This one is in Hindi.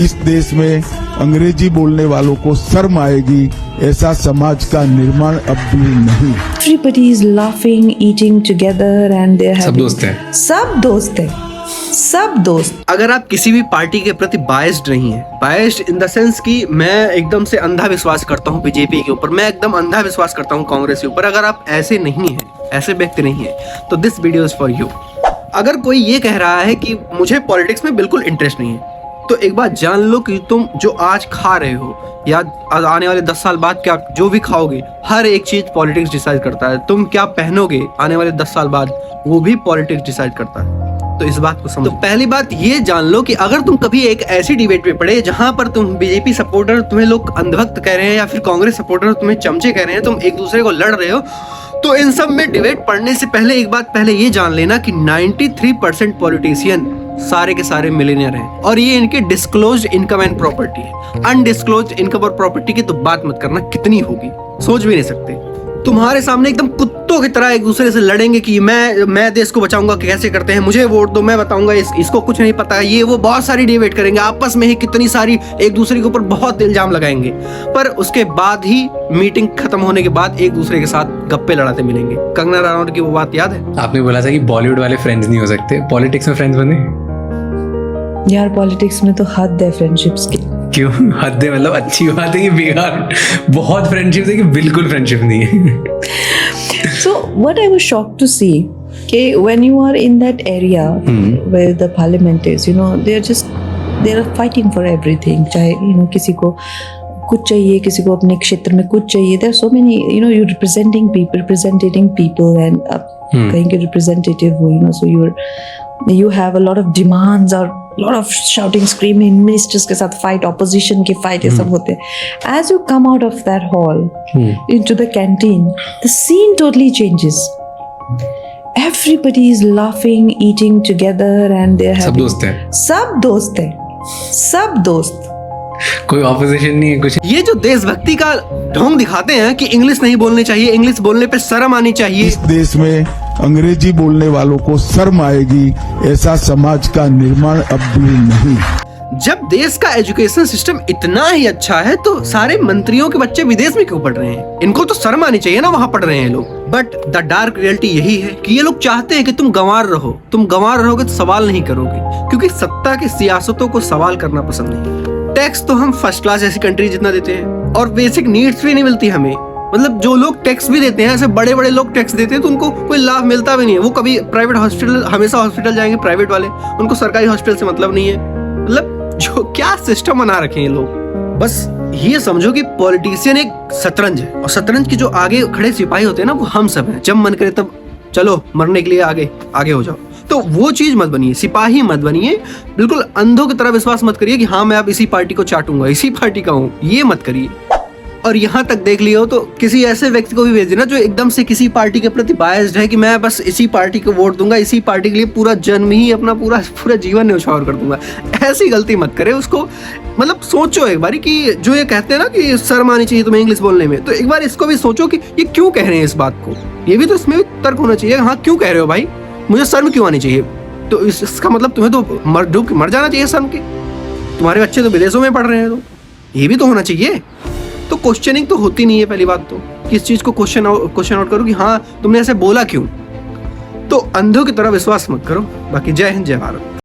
इस देश में अंग्रेजी बोलने वालों को शर्म आएगी, ऐसा समाज का निर्माण अब भी नहीं। Everybody is laughing, eating together, and they're सब having. दोस्त हैं। सब दोस्त हैं, सब दोस्त। अगर आप किसी भी पार्टी के प्रति बायस्ड नहीं है, बायस्ड इन द सेंस कि मैं एकदम से अंधा विश्वास करता हूँ बीजेपी के ऊपर, मैं एकदम अंधा विश्वास करता हूँ कांग्रेस के ऊपर, अगर आप ऐसे नहीं है, ऐसे व्यक्ति नहीं है, तो this video is for you. अगर कोई ये कह रहा है कि मुझे पॉलिटिक्स में बिल्कुल इंटरेस्ट नहीं है, तो एक बात जान लो कि तुम जो आज खा रहे हो या आने वाले 10 साल बाद क्या जो भी खाओगे, हर एक चीज पॉलिटिक्स डिसाइड करता है। तुम क्या पहनोगे आने वाले 10 साल बाद, वो भी पॉलिटिक्स डिसाइड करता है। तो इस बात को समझो। तो पहली बात ये जान लो कि अगर तुम कभी एक ऐसी डिबेट में पड़े जहां पर तुम बीजेपी सपोर्टर तुम्हें लोग अंधभक्त कह रहे हैं या फिर कांग्रेस सपोर्टर तुम्हें चमचे कह रहे हैं, तुम एक दूसरे को लड़ रहे हो, तो इन सब में डिबेट पढ़ने से पहले एक बात पहले ये जान लेना कि 93% पॉलिटिशियन सारे के सारे मिलियनियर हैं और ये इनके डिस्क्लोज्ड इनकम एंड प्रॉपर्टी है। अनडिस्क्लोज्ड इनकम और प्रॉपर्टी की तो बात मत करना, कितनी होगी सोच भी नहीं सकते। तुम्हारे सामने एकदम कुत्तों की तरह एक दूसरे से लड़ेंगे कि मैं देश को बचाऊंगा, कैसे करते हैं, मुझे वोट दो, मैं बताऊंगा, इसको कुछ नहीं पता, ये वो बहुत सारी डिबेट करेंगे आपस में ही, कितनी सारी एक दूसरे के ऊपर बहुत इल्जाम लगाएंगे, पर उसके बाद ही मीटिंग खत्म होने के बाद एक दूसरे के साथ गप्पे लड़ाते मिलेंगे। कंगना रनौत की वो बात याद है? आपने बोला था कि बॉलीवुड वाले फ्रेंड्स नहीं हो सकते, पॉलिटिक्स में फ्रेंड्स बने? यार पॉलिटिक्स में तो हद है फ्रेंडशिप्स की। क्यों हद है? मतलब अच्छी बात है कि बेकार बहुत फ्रेंडशिप है कि बिल्कुल फ्रेंडशिप नहीं है। So what I was shocked to see, okay, when you are in that area where the parliament is, you know, they're fighting for everything. चाहे किसी को कुछ चाहिए, किसी को अपने क्षेत्र में कुछ चाहिए. There are so many, you're representing people, and कहीं के representative हो, so you have a lot of demands or lot of shouting, screaming, ministers के साथ fight, opposition के fight, ये सब होते हैं. As you come out of that hall into the canteen, the scene totally changes. Everybody is laughing, eating together, and they're having. सब दोस्त हैं। सब दोस्त हैं, सब दोस्त। कोई ऑपोजिशन नहीं है कुछ। ये जो देशभक्ति का ढोंग दिखाते हैं कि इंग्लिश नहीं बोलनी चाहिए, इंग्लिश बोलने पे शर्म आनी चाहिए, इस देश में अंग्रेजी बोलने वालों को शर्म आएगी, ऐसा समाज का निर्माण अब भी नहीं। जब देश का एजुकेशन सिस्टम इतना ही अच्छा है तो सारे मंत्रियों के बच्चे विदेश में क्यों पढ़ रहे हैं? इनको तो शर्म आनी चाहिए ना, वहाँ पढ़ रहे हैं लोग। बट द डार्क रियलिटी यही है कि ये लोग चाहते हैं कि तुम गंवार रहो, तुम गंवार रहोगे तो सवाल नहीं करोगे, क्योंकि सत्ता की सियासतों को सवाल करना पसंद नहीं। टैक्स तो हम फर्स्ट क्लास ऐसी कंट्री जितना देते हैं और बेसिक नीड्स भी नहीं मिलती हमें। मतलब जो लोग टैक्स भी देते हैं, ऐसे बड़े बड़े लोग टैक्स देते हैं तो उनको कोई लाभ मिलता भी नहीं है। वो कभी प्राइवेट हॉस्पिटल, हमेशा हॉस्पिटल जाएंगे प्राइवेट वाले, उनको सरकारी हॉस्पिटल से मतलब नहीं है। मतलब जो क्या सिस्टम बना रखे हैं लोग। बस ये समझो कि पॉलिटिशियन एक शतरंज है और शतरंज के जो आगे खड़े सिपाही होते हैं ना, वो हम सब हैं। जब मन करे तब चलो मरने के लिए आगे हो जाओ, तो वो चीज मत बनिए, सिपाही मत बनिए। बिल्कुल अंधों की तरह विश्वास मत करिए कि हाँ मैं अब इसी पार्टी को चाटूंगा, इसी पार्टी का हूँ, ये मत करिए। और यहाँ तक देख लियो तो किसी ऐसे व्यक्ति को भी भेज देना जो एकदम से किसी पार्टी के प्रति बायस्ड है कि मैं बस इसी पार्टी को वोट दूंगा, इसी पार्टी के लिए पूरा जन्म ही अपना पूरा जीवन न्यौछावर कर दूंगा। ऐसी गलती मत करे। उसको मतलब सोचो एक बारी कि जो ये कहते हैं ना कि शर्म आनी चाहिए तुम्हें इंग्लिश बोलने में, तो एक बार इसको भी सोचो कि ये क्यों कह रहे हैं इस बात को। ये भी तो इसमें भी तर्क होना चाहिए। हाँ क्यों कह रहे हो भाई, मुझे शर्म क्यों आनी चाहिए? तो इसका मतलब तुम्हें तो मर जाना चाहिए शर्म के। तुम्हारे बच्चे तो विदेशों में पढ़ रहे हैं, तो ये भी तो होना चाहिए। तो क्वेश्चनिंग तो होती नहीं है पहली बात तो, किस चीज को क्वेश्चन आउट करो कि हाँ तुमने ऐसे बोला क्यों। तो अंधों की तरह विश्वास मत करो। बाकी जय हिंद, जय भारत।